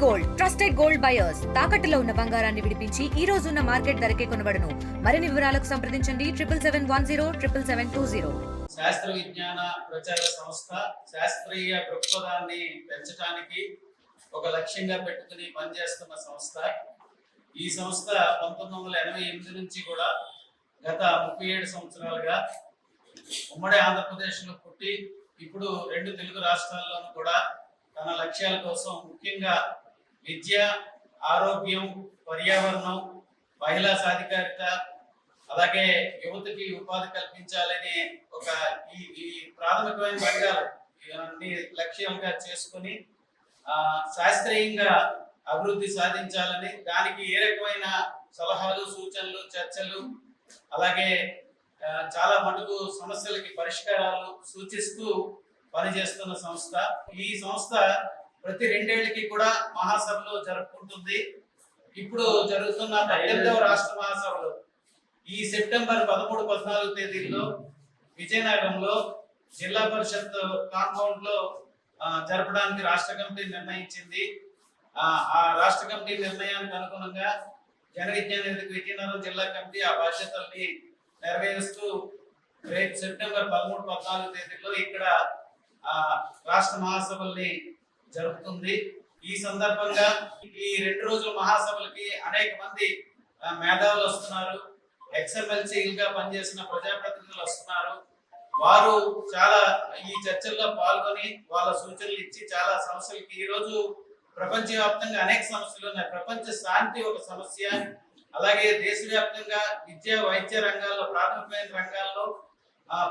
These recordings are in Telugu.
గోల్డ్ ట్రస్టెడ్ గోల్డ్ బయర్స్ తాకట్టులో ఉన్న బంగారాన్ని విడిపించి ఈ రోజు ఉన్న మార్కెట్ ధరకే కొనబడును. మరిన్ని వివరాలకు సంప్రదించండి 7710777020. శాస్త్ర విజ్ఞాన ప్రచార సంస్థ శాస్త్రీయ దృక్పథాన్ని పెంచడానికి ఒక లక్ష్యంగా పెట్టుకుని పనిచేస్తున్న సంస్థ. ఈ సంస్థ 1988 నుంచి కూడా గత 37 సంవత్సరాలుగా ఉమ్మడి ఆంధ్రప్రదేశ్లో పుట్టి ఇప్పుడు 2 తెలుగు రాష్ట్రాల్లోనూ కూడా తన లక్ష్యాల కోసం ముఖ్యంగా విద్య, ఆరోగ్యం, పర్యావరణం, మహిళా సాధికారిత, అలాగే యువతకి ఉపాధి కల్పించాలని ఒక ఈ ప్రాథమికమైన రంగాలు అన్ని లక్ష్యంగా చేసుకుని శాస్త్రీయంగా అభివృద్ధి సాధించాలని, దానికి ఏ రకమైన సలహాలు, సూచనలు, చర్చలు, అలాగే చాలా మటుకు సమస్యలకి పరిష్కారాలు సూచిస్తూ పనిచేస్తున్న సంస్థ. ఈ సంస్థ ప్రతి 2 ఏళ్లకి కూడా మహాసభలు జరుపుకుంటుంది. ఇప్పుడు జరుగుతున్న 18వ రాష్ట్ర మహాసభలు ఈ సెప్టెంబర్ 13, 14 తేదీల్లో విజయనగరంలో జిల్లా పరిషత్ కాంపౌండ్ లో జరపడానికి రాష్ట్ర కమిటీ నిర్ణయించింది. ఆ రాష్ట్ర కమిటీ నిర్ణయానికి అనుగుణంగా జన విజ్ఞాన విజయనగరం జిల్లా కమిటీ ఆ బాధ్యతల్ని నెరవేరుస్తూ రేపు సెప్టెంబర్ 13, 14 తేదీల్లో ఇక్కడ రాష్ట్ర మహాసభల్ని జరుపుతుంది. ఈ సందర్భంగా ఈ 2 రోజుల మహాసభలకి అనేక మంది మేధావులు వస్తున్నారు, ఎక్స్ఎంఎల్సీలుగా పనిచేసిన ప్రజాప్రతినిధులు వస్తున్నారు. వారు చాలా ఈ చర్చల్లో పాల్గొని వాళ్ళ సూచనలు ఇచ్చి చాలా సమస్యలకి, ఈ రోజు ప్రపంచవ్యాప్తంగా అనేక సమస్యలు ఉన్నాయి. ప్రపంచ శాంతి ఒక సమస్య, అలాగే దేశవ్యాప్తంగా విద్య, వైద్య రంగాల్లో, ప్రాథమికమైన రంగాల్లో,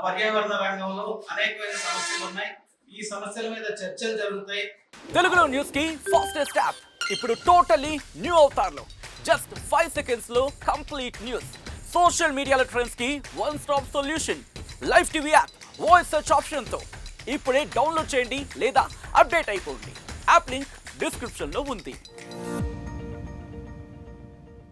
పర్యావరణ రంగంలో అనేకమైన సమస్యలు ఉన్నాయి. ఈ సమస్యల మీద చర్చలు జరుగుతాయి. తెలుగులో న్యూస్ కి ఫాస్టెస్ట్ యాప్ ఇప్పుడు టోటల్లీ న్యూ అవతార్లో జస్ట్ 5 seconds లో కంప్లీట్ న్యూస్. సోషల్ మీడియాలో ట్రెండ్స్ కి one stop solution. Live TV app voice search option తో ఇప్పుడే డౌన్లోడ్ చేయండి లేదా అప్డేట్ అయిపోండి. యాప్ లింక్ డిస్క్రిప్షన్ లో ఉంది.